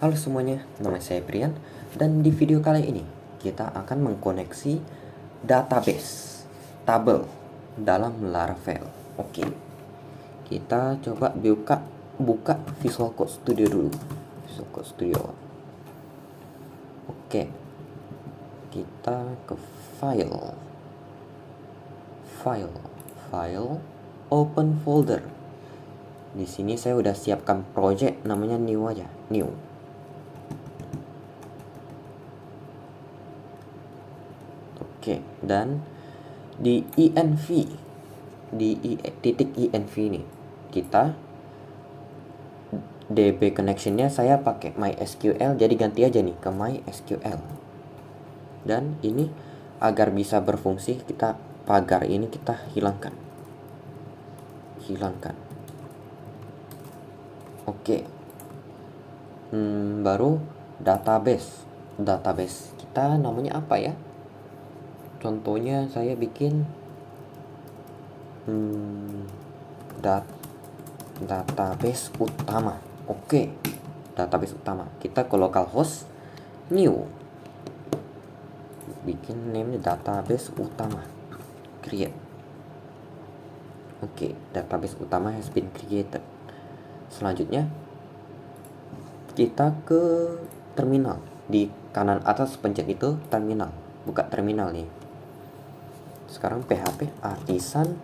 Halo semuanya, nama saya Brian dan di video kali ini kita akan mengkoneksi database tabel dalam Laravel. Oke, kita coba buka Visual Code Studio dulu. Visual Code Studio. Oke, kita ke file, open folder. Di sini saya udah siapkan project namanya new aja, new. Oke, dan di env titik env ini kita DB connectionnya saya pakai MySQL, jadi ganti aja nih ke MySQL. Dan ini agar bisa berfungsi, kita pagar ini kita hilangkan. Oke. Baru database kita namanya apa ya? Contohnya saya bikin database utama. Oke, database utama. Kita ke localhost new, bikin name database utama, create. Oke, database utama has been created. Selanjutnya kita ke terminal. Di kanan atas pencet itu terminal, buka terminal nih. Sekarang PHP artisan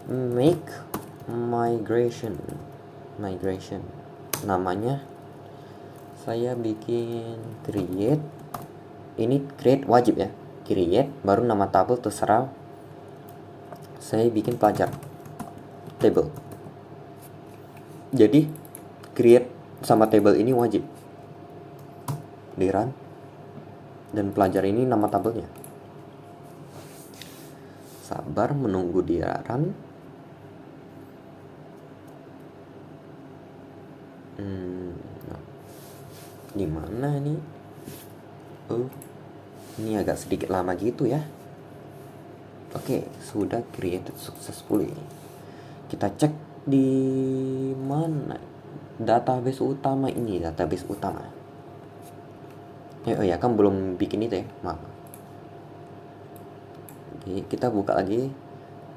make migration. Namanya saya bikin create. Ini create wajib ya, create baru nama tabel terserah. Saya bikin pelajar table, jadi create sama table ini wajib di run, dan pelajar ini nama tabelnya. Sabar menunggu di run. Di mana nih? Ini agak sedikit lama gitu ya. Oke, sudah created successfully. Kita cek di mana database utama ini, database utama. Oh ya, kan belum bikin itu ya, maaf. Oke, kita buka lagi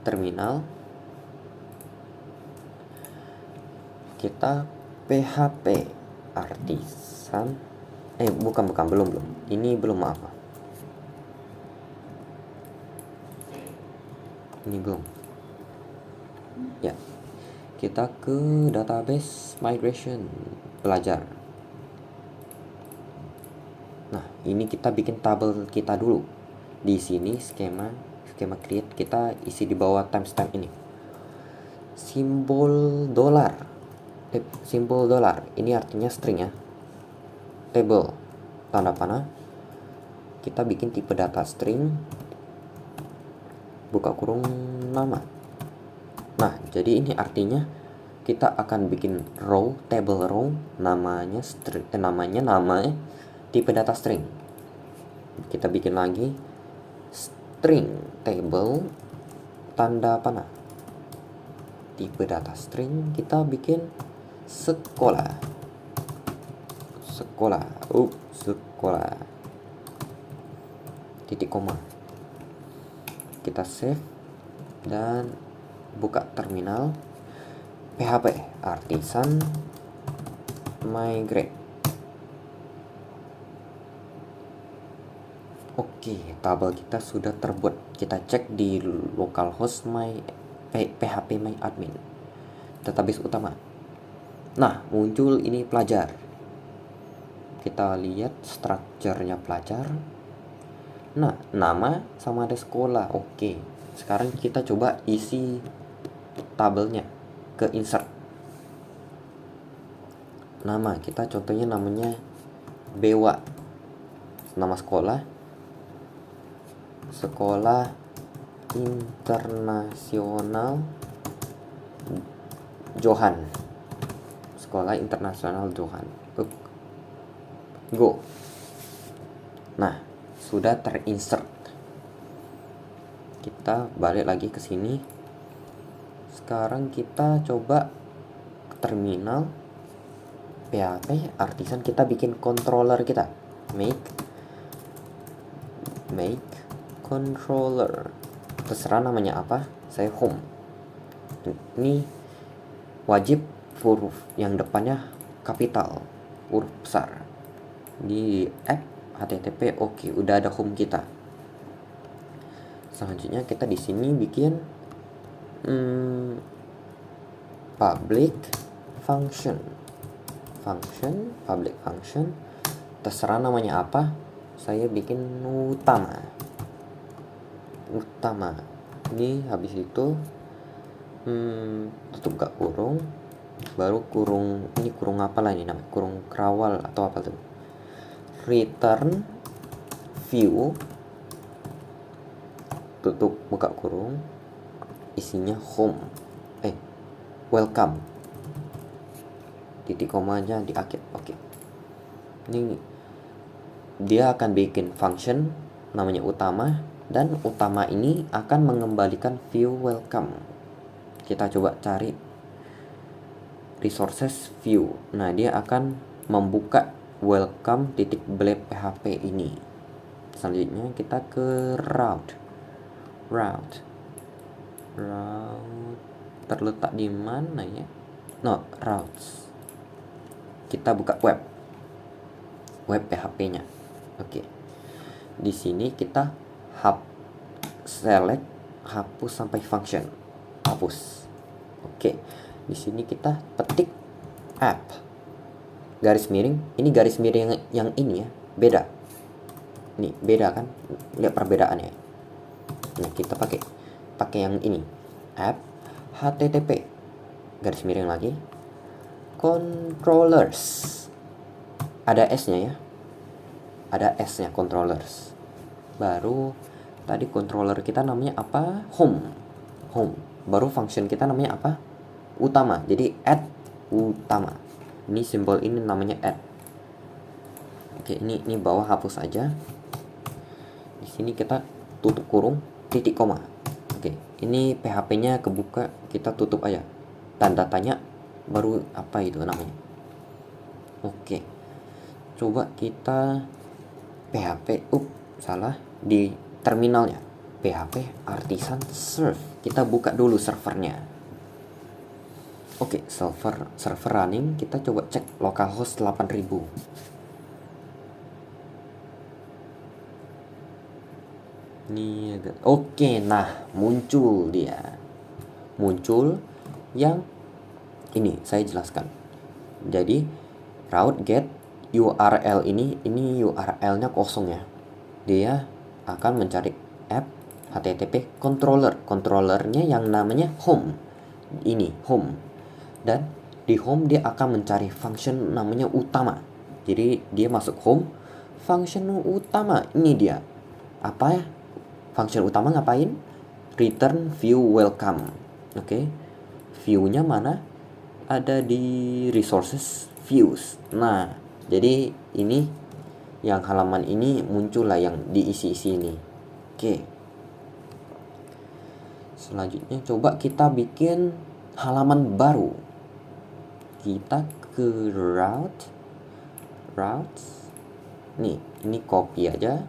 terminal. Kita PHP artisan. Bukan, belum. Ini belum, maaf. Ini belum. Ya. Kita ke database migration pelajar. Nah, ini kita bikin tabel kita dulu. Di sini skema create kita isi di bawah timestamp ini. Simbol dolar ini artinya string ya. Table tanda panah. Kita bikin tipe data string, buka kurung nama. Nah, jadi ini artinya kita akan bikin table row namanya tipe data string. Kita bikin lagi string table tanda panah, tipe data string. Kita bikin sekolah titik koma. Kita save dan buka terminal. PHP artisan migrate. Oke, tabel kita sudah terbuat. Kita cek di localhost PHP my admin, database utama. Nah, muncul ini pelajar. Kita lihat strukturnya pelajar. Nah, nama sama ada sekolah. Oke, sekarang kita coba isi tabelnya ke insert. Nama kita contohnya namanya Bewa. Nama sekolah Internasional Johan. Sekolah Internasional Johan. Go. Nah, sudah terinsert. Kita balik lagi ke sini. Sekarang kita coba ke terminal. PHP artisan, kita bikin controller kita. Make controller. Terserah namanya apa, saya home. Ini wajib huruf yang depannya kapital, huruf besar. Di app HTTP, oke, udah ada home kita. Selanjutnya kita di sini bikin public function, public function, terserah namanya apa, saya bikin utama. Ini habis itu tutup gak kurung, baru kurung, ini kurung apa lah ini namanya, kurung kerawal atau apa tuh, return view, tutup buka kurung, isinya home, welcome, titik komanya di akhir. Oke. Ini dia akan bikin function namanya utama, dan utama ini akan mengembalikan view welcome. Kita coba cari resources view. Nah, dia akan membuka welcome titik blade PHP ini. Selanjutnya kita ke route terletak di mana ya? Routes. Kita buka web PHP-nya. Oke. Di sini kita select hapus sampai function. Hapus. Oke. Di sini kita petik app. Garis miring. Ini garis miring yang ini ya. Beda. Nih, beda kan? Lihat perbedaannya. Nah, kita pakai yang ini. App HTTP. Garis miring lagi. Controllers. Ada S-nya ya. Ada S-nya controllers. Baru tadi controller kita namanya apa? Home. Baru function kita namanya apa? Utama. Jadi add utama. Ini simbol ini namanya add. Oke, ini bawah hapus aja. Di sini kita tutup kurung, titik koma. Oke, ini PHP-nya kebuka, kita tutup aja. Tanda tanya baru apa itu namanya. Oke. Coba kita PHP salah di terminalnya. PHP artisan serve. Kita buka dulu servernya. Oke, server running. Kita coba cek localhost 8000. Ini oke, nah muncul yang ini saya jelaskan. Jadi route get URL ini URL-nya kosong ya. Dia akan mencari app HTTP controllernya yang namanya home. Ini home. Dan di home dia akan mencari function namanya utama. Jadi dia masuk home, function utama ini dia. Apa ya? Function utama ngapain? Return view welcome. Oke. View-nya mana? Ada di resources views. Nah, jadi ini yang halaman ini muncul lah yang diisi-isi ini. Oke. Selanjutnya coba kita bikin halaman baru. Kita ke routes. Nih, ini copy aja.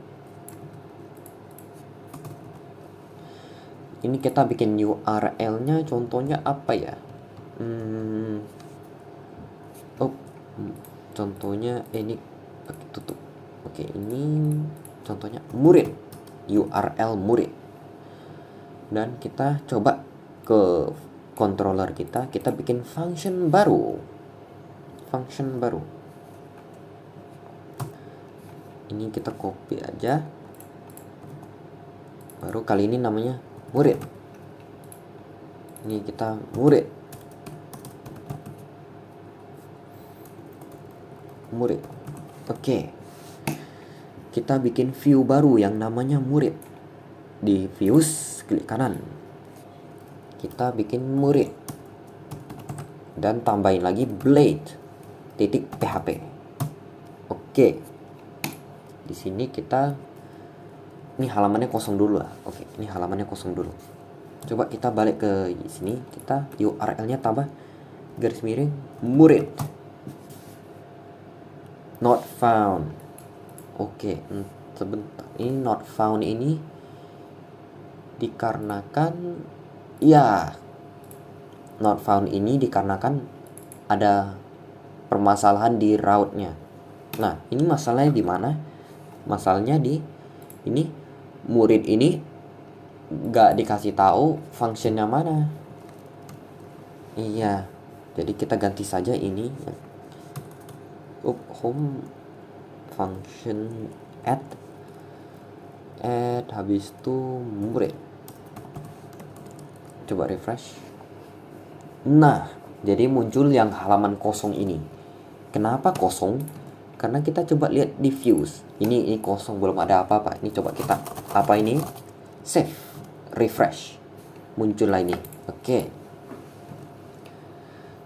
Ini kita bikin URL-nya, contohnya apa ya? Contohnya ini tutup. Oke, ini contohnya murid. URL murid. Dan kita coba ke controller kita bikin function baru. Ini kita copy aja. Baru kali ini namanya murid. Ini kita murid. Oke. Kita bikin view baru yang namanya murid. Di views klik kanan. Kita bikin murid. Dan tambahin lagi blade titik PHP. Oke. Di sini kita ini halamannya kosong dulu lah. Oke, ini halamannya kosong dulu. Coba kita balik ke sini, kita URL-nya tambah garis miring murid. not found. Oke, sebentar. Ini not found ini dikarenakan not found ini dikarenakan ada permasalahan di route-nya. Nah, ini masalahnya di mana? Masalahnya di ini murid ini nggak dikasih tahu functionnya mana. Iya, jadi kita ganti saja ini. Home function add habis itu murid. Coba refresh. Nah, jadi muncul yang halaman kosong ini. Kenapa kosong? Karena kita coba lihat di views. Ini kosong, belum ada apa-apa. Ini coba kita apa ini? Save, refresh. Muncullah ini. Oke.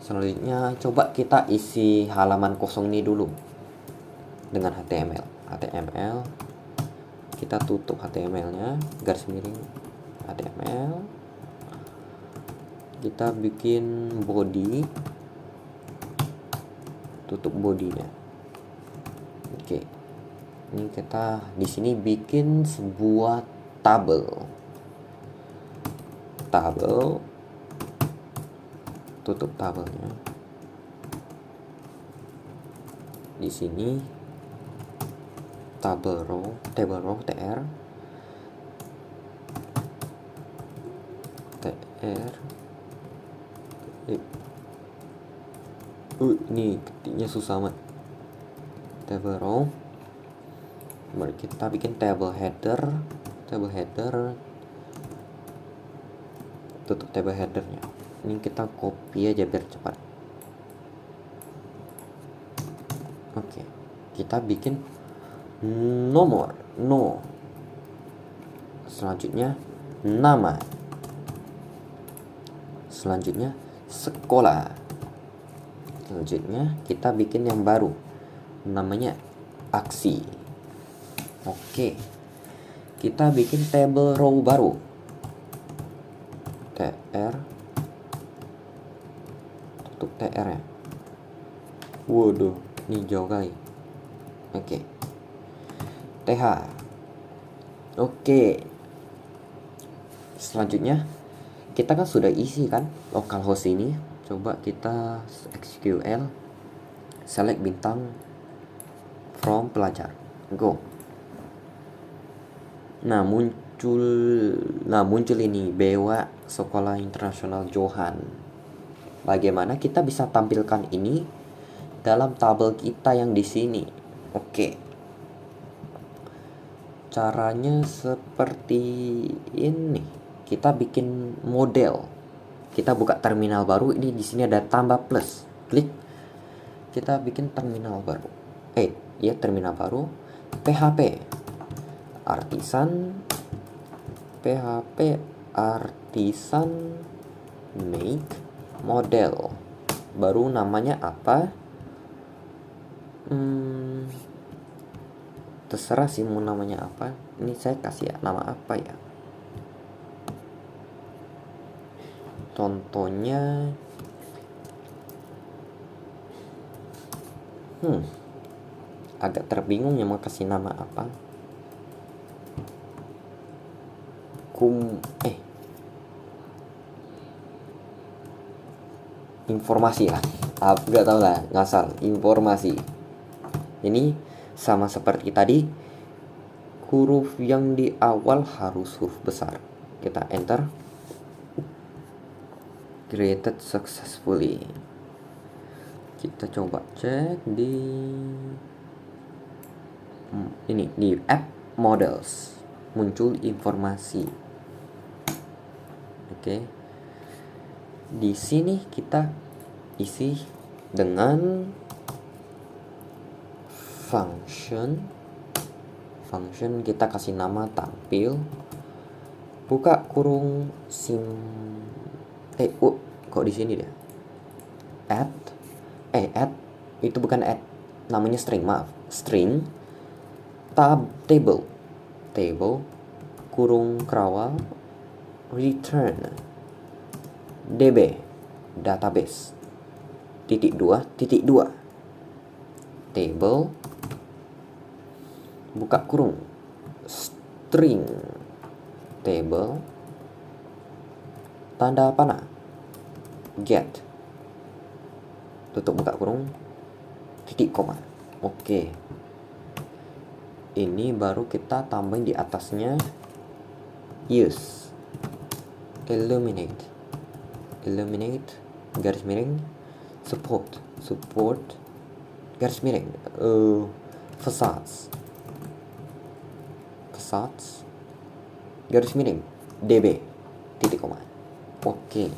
Selanjutnya coba kita isi halaman kosong ini dulu dengan HTML. Kita tutup HTML-nya, garis miring HTML. Kita bikin body, tutup bodinya. Oke. Ini kita di sini bikin sebuah tabel. Tutup tabelnya. Di sini table row tr ini ketiknya susah amat. Table row. Mari kita bikin table header. Tutup table headernya. Ini kita copy aja biar cepat. Oke. Kita bikin nomor, selanjutnya nama, selanjutnya sekolah, selanjutnya kita bikin yang baru, namanya aksi. Oke, kita bikin table row baru, tr, tutup tr ya. Waduh, ini jauh kali. Oke. TH. Oke. Selanjutnya kita kan sudah isi kan localhost ini. Coba kita SQL select bintang from pelajar. Go. Nah, muncul ini Bewa Sekolah Internasional Johan. Bagaimana kita bisa tampilkan ini dalam tabel kita yang di sini? Oke. Caranya seperti ini. Kita bikin model. Kita buka terminal baru. Ini di sini ada tambah plus. Klik. Kita bikin terminal baru. Terminal baru. PHP artisan make model. Baru namanya apa? Terserah sih mau namanya apa. Ini saya kasih nama apa ya. Contohnya agak terbingung ya mau kasih nama apa. Informasi lah. Gak tau lah, ngasal. Informasi. Ini sama seperti tadi, huruf yang di awal harus huruf besar. Kita enter. Created successfully. Kita coba cek di app models. Muncul informasi. Oke. Di sini kita isi dengan function kita kasih nama tampil, buka kurung kok di sini deh, add itu bukan add, namanya string table kurung kerawal return db database (2) table buka kurung, string table, tanda panah, get, tutup buka kurung, titik koma. Oke. Ini baru kita tambahin di atasnya use, illuminate, garis miring, support, garis miring, facades, garis miring, db, titik koma. Oke.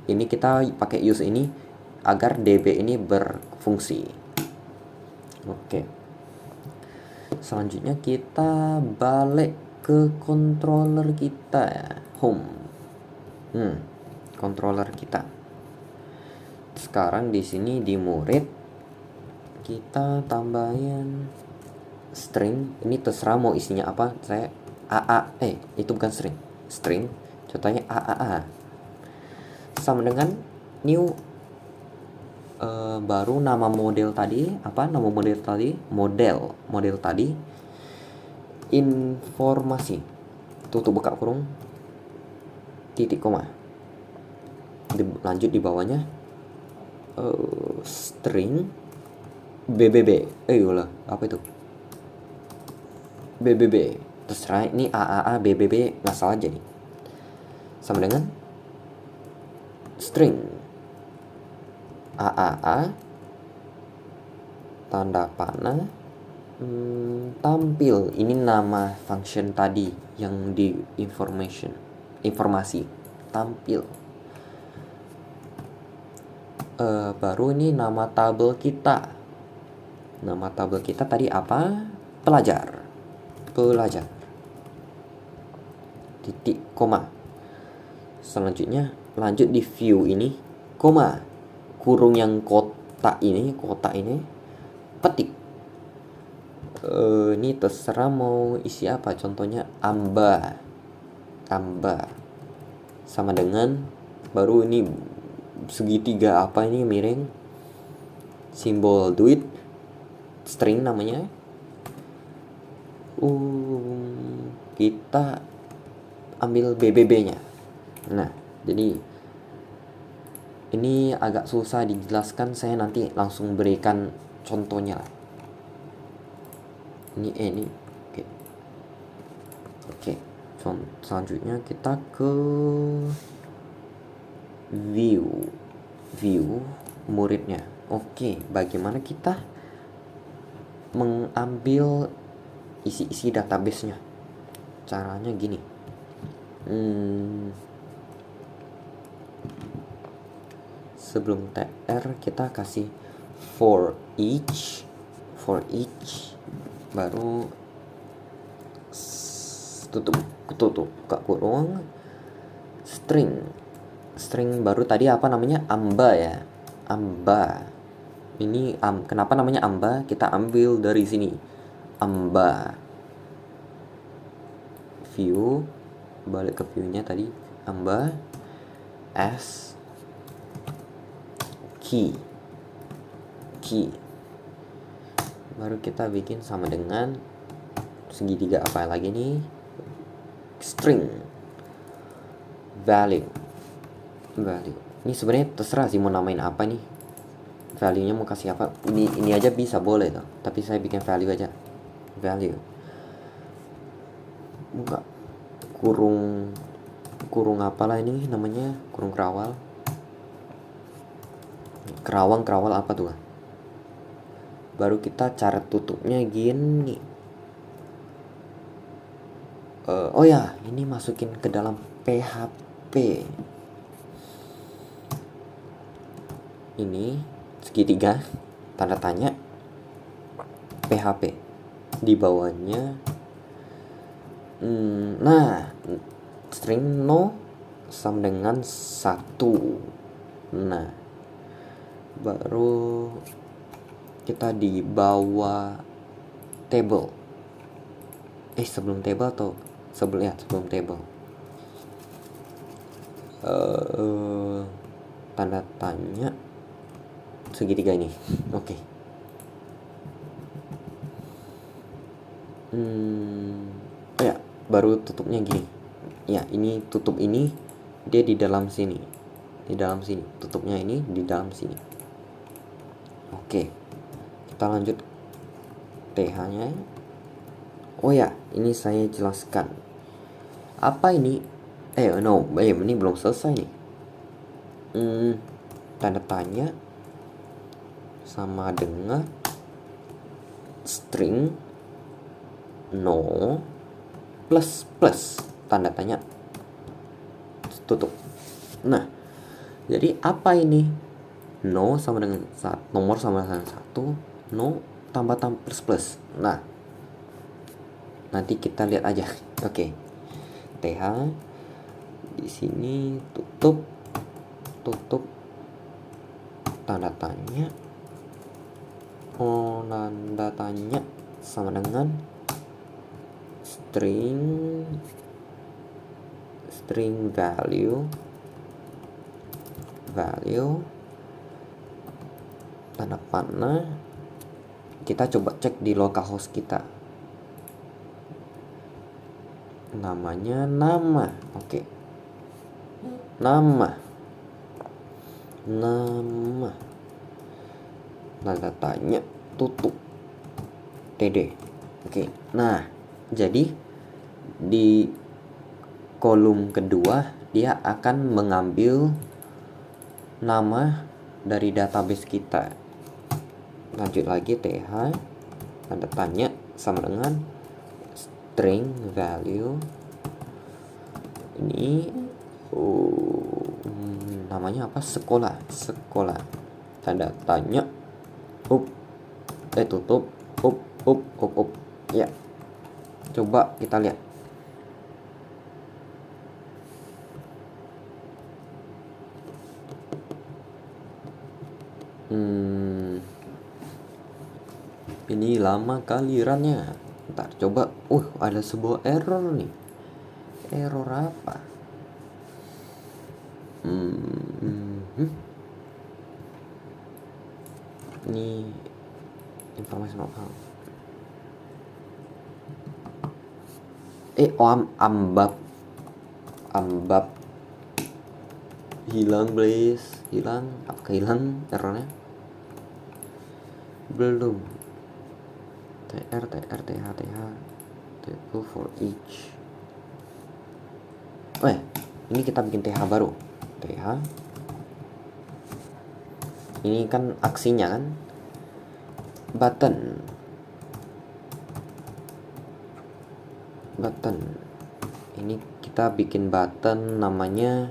Ini kita pakai use ini agar db ini berfungsi. Oke. Selanjutnya kita balik ke controller kita ya, home. Controller kita. Sekarang di sini di murid kita tambahin string. Ini terserah mau isinya apa. Saya itu bukan string. Contohnya AAA. Sama dengan new, baru nama model tadi, model tadi informasi, tutup buka kurung, titik koma. Lanjut di bawahnya string BBB. Apa itu? BBB. Terserah ini AAA BBB, nggak salah jadi. Sama dengan string AAA tanda panah tampil. Ini nama function tadi yang di informasi tampil. Baru ini nama tabel kita. Nama tabel kita tadi apa? Pelajar. Titik koma. Selanjutnya lanjut di view ini, koma, kurung yang kotak ini, petik. Ini terserah mau isi apa. Contohnya amba. Sama dengan baru ini segitiga apa ini miring, simbol duit, string namanya. Kita ambil BBB-nya. Nah, jadi ini agak susah dijelaskan, saya nanti langsung berikan contohnya lah. Ini oke. Selanjutnya kita ke view muridnya. Oke, bagaimana kita mengambil isi database-nya? Caranya gini. Sebelum tr kita kasih for each, baru tutup buka kurung, string baru tadi apa namanya, amba ya, ini kenapa namanya amba, kita ambil dari sini, amba. View, balik ke view-nya tadi, amba s key, baru kita bikin sama dengan segitiga apa lagi nih, string value. Ini sebenarnya terserah sih mau namain apa nih, value-nya mau kasih apa. Ini aja bisa, boleh tuh, tapi saya bikin value aja, value. Buka kurung apalah ini namanya, kurung kerawang apa tuh. Baru kita cara tutupnya gini. Ini masukin ke dalam PHP. Ini segitiga tanda tanya PHP, di bawahnya string no sama dengan 1. Nah, baru kita di bawah table, sebelum table atau sebelum table, tanda tanya segitiga ini. Oke. Oh ya, baru tutupnya gini. Ya, ini tutup ini dia di dalam sini. Di dalam sini. Tutupnya ini di dalam sini. Oke. Kita lanjut TH-nya. Oh ya, ini saya jelaskan. Apa ini? Ini belum selesai nih. Tanda tanya sama dengan string no plus plus tanda tanya tutup. Nah, jadi apa ini? No sama dengan nomor sama dengan 1, no tambah plus plus. Nah, nanti kita lihat aja. Oke. TH di sini tutup tanda tanya. Tanda tanya sama dengan string value tanda panah. Kita coba cek di localhost kita. Namanya nama. Oke. Nama. Tanda tanya tutup td. Oke. Nah, jadi di kolom kedua dia akan mengambil nama dari database kita. Lanjut lagi TH tanda tanya sama dengan string value ini namanya apa? Sekolah tanda tanya tutup ya. Coba kita lihat. Ini lama kali runnya. Ntar coba. Ada sebuah error nih. Error apa? Ini informasi lokal. Ambab hilang, please. Apakah hilang errornya? Belum. TR TH for each. Ini kita bikin TH baru. TH. Ini kan aksinya kan. Button. Ini kita bikin button namanya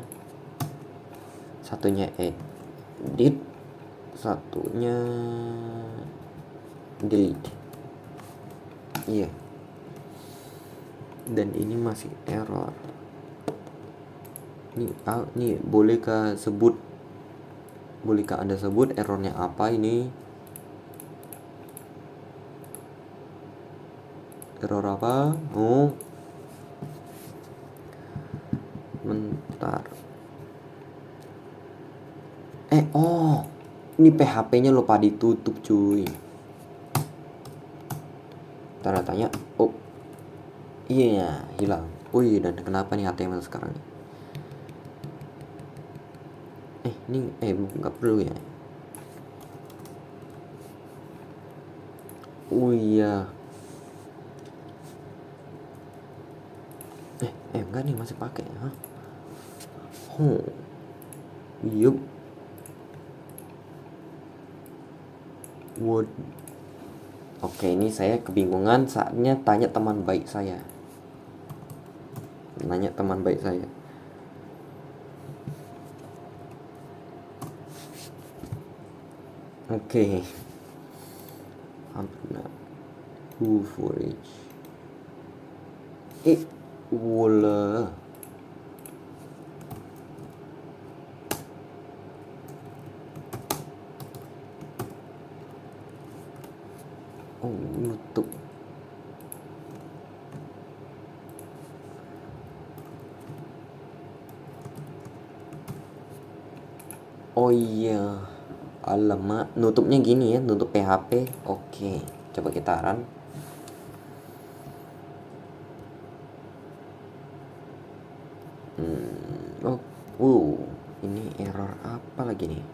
satunya edit, satunya delete. Iya. Dan ini masih error. Ini bolehkah Anda sebut errornya apa ini? Error apa? Bentar. Ini PHP-nya lupa ditutup, cuy. Tanda tanya. Iya, hilang. Dan kenapa nih HTML sekarang nih? Ini nggak perlu ya. Iya. Enggak nih, masih pakai. Yup. Oke, ini saya kebingungan saatnya tanya teman baik saya. Oke. Who for each. Wala. Nutup. Iya. Alamak, nutupnya gini ya, nutup PHP. Oke, coba kita run. Oh, ini error apa lagi nih?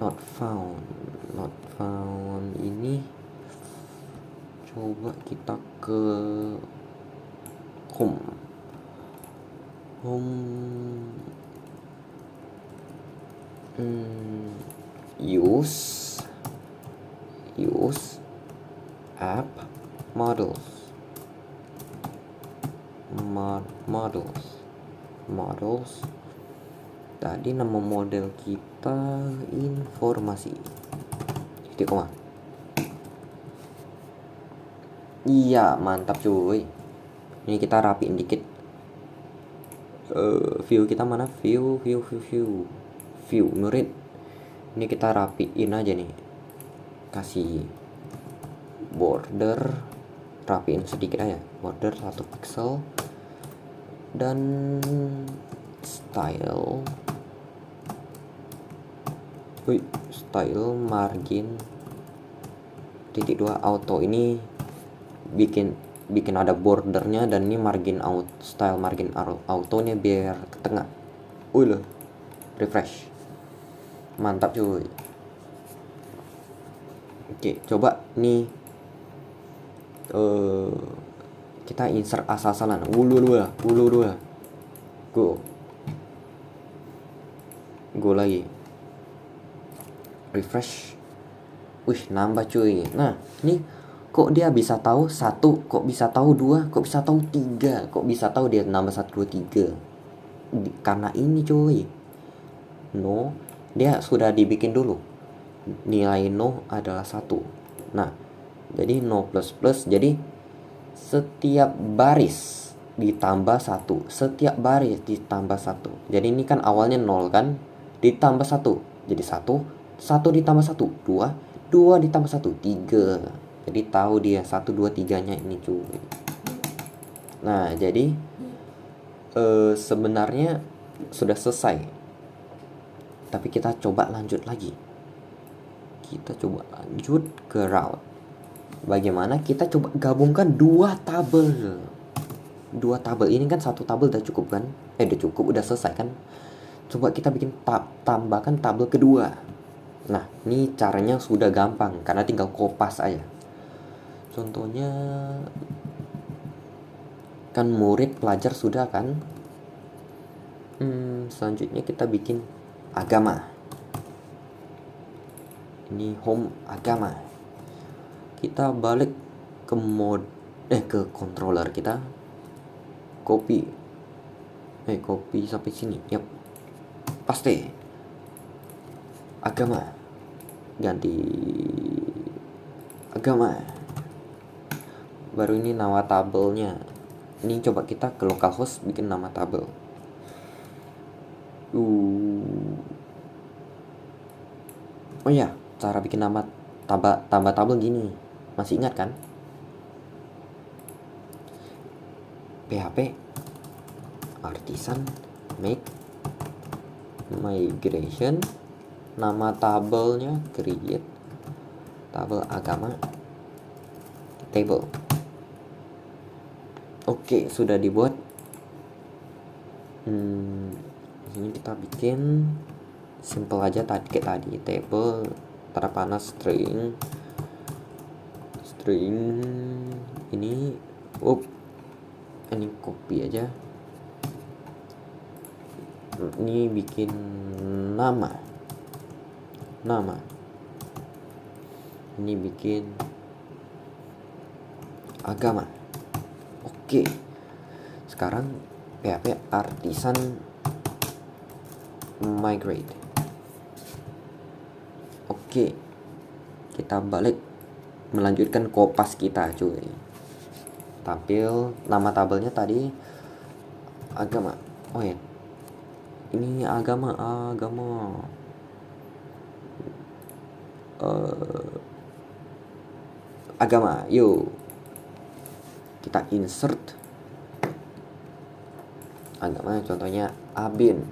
Not found. Ini coba kita ke home. Use app models. Tadi nama model kita informasi. Titik koma. Iya, mantap cuy. Ini kita rapiin dikit. View kita mana? View murid. Ini kita rapiin aja nih. Kasih border, rapiin sedikit aja. Border 1 pixel dan style margin titik 2 auto. Ini bikin ada bordernya, dan ini style margin auto nya biar ke tengah. Refresh. Mantap cuy. Oke, coba nih kita insert asal-asalan. Go lagi. Refresh. Nambah cuy. Nah, ini kok dia bisa tahu 1, kok bisa tahu 2, kok bisa tahu 3, kok bisa tahu dia nambah 1, 2, 3. Karena ini cuy, no, dia sudah dibikin dulu. Nilai no adalah 1. Nah, jadi no plus, jadi setiap baris ditambah 1, setiap baris ditambah 1. Jadi ini kan awalnya 0 kan, ditambah 1, jadi 1 ditambah 1, 2 ditambah 1, 3. Jadi tahu dia 1, 2, 3-nya ini cuy. Nah, jadi sebenarnya sudah selesai. Tapi kita coba lanjut lagi. Kita coba lanjut ke route. Bagaimana kita coba gabungkan 2 tabel. 2 tabel ini kan 1 tabel udah cukup kan? Udah cukup, udah selesai kan? Coba kita bikin tambahkan tabel kedua. Nah, ini caranya sudah gampang karena tinggal kopas aja. Contohnya kan murid pelajar sudah kan. Selanjutnya kita bikin agama. Ini home agama. Kita balik ke ke controller kita. Copy sampai sini. Yap. Paste. Agama. Ganti agama. Baru ini nama tabelnya. Ini coba kita ke localhost bikin nama tabel. Oh iya, cara bikin nama tambah tabel gini. Masih ingat kan? PHP artisan make migration, nama tabelnya create tabel agama table. Oke, sudah dibuat. Ini kita bikin simple aja kayak tadi, table tanda panas string ini. Ini copy aja. Ini bikin nama. Ini bikin agama. Oke. Sekarang PHP artisan migrate. Oke. Kita balik melanjutkan kopas kita cuy. Tampil nama tabelnya tadi agama. Oh ya. Ini agama. Agama. Yuk. Kita insert agama, contohnya Abin.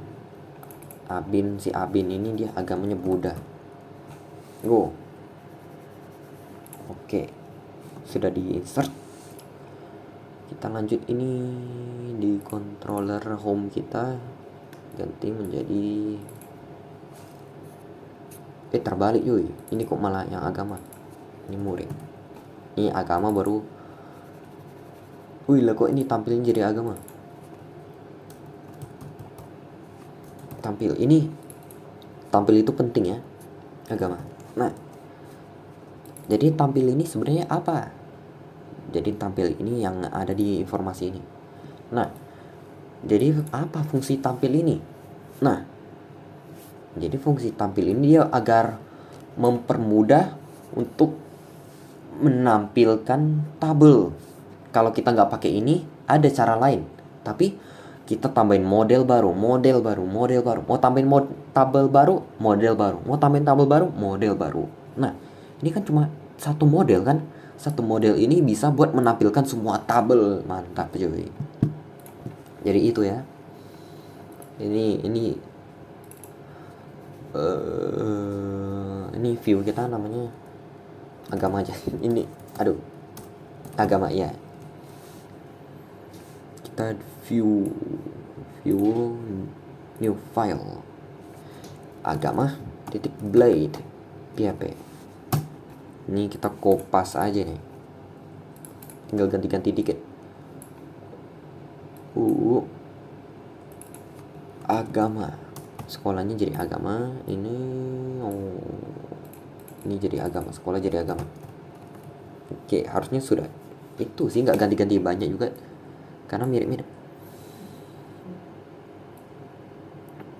Si Abin ini dia agamanya Buddha. Go. Oke. Sudah di insert. Kita lanjut ini di controller home kita, ganti menjadi terbalik cuy. Ini kok malah yang agama. Ini murid. Ini agama baru. Wih lah, kok ini tampilnya jadi agama. Tampil itu penting ya, agama. Nah, jadi tampil ini sebenarnya apa? Jadi tampil ini yang ada di informasi ini. Nah, jadi apa fungsi tampil ini? Nah, jadi fungsi tampil ini dia agar mempermudah untuk menampilkan tabel. Kalau kita nggak pakai ini, ada cara lain. Tapi kita tambahin model baru. Mau tambahin tabel baru, model baru. Mau tambahin tabel baru, model baru. Nah, ini kan cuma satu model kan. Satu model ini bisa buat menampilkan semua tabel. Mantap cuy. Jadi itu ya. Ini view kita namanya agama aja. Ini agama ya. Kita view new file agama .blade php. Ini kita kopas aja nih, tinggal ganti-ganti dikit. Agama, sekolahnya jadi agama. Ini jadi agama, sekolah jadi agama. Oke, harusnya sudah itu sih, nggak ganti-ganti banyak juga karena mirip-mirip.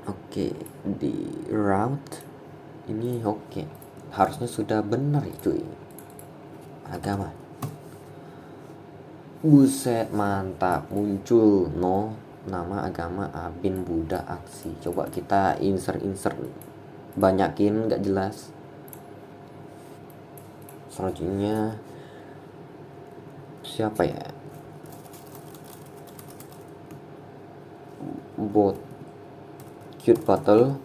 Oke, di route ini oke. Harusnya sudah benar ya cuy. Agama. Buset, mantap, muncul nama agama Abin Buddha Aksi. Coba kita insert banyakin, nggak jelas. Selanjutnya siapa ya? Bot cute battle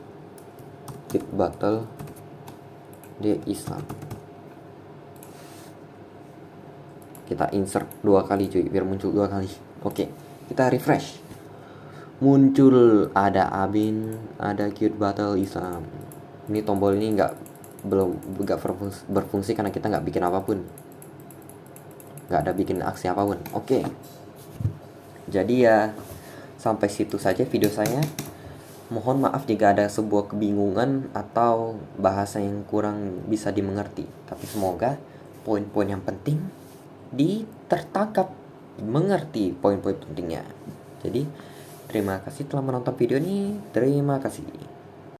dia Islam. Kita insert 2 kali cuy, biar muncul 2 kali. Oke, kita refresh. Muncul ada Abin, ada cute battle Islam. Ini tombol ini belum berfungsi karena kita nggak bikin apapun, nggak ada bikin aksi apapun. Oke, jadi ya sampai situ saja video saya. Mohon maaf jika ada sebuah kebingungan atau bahasa yang kurang bisa dimengerti. Tapi semoga poin-poin yang penting tertangkap, mengerti poin-poin pentingnya. Jadi terima kasih telah menonton video ini. Terima kasih.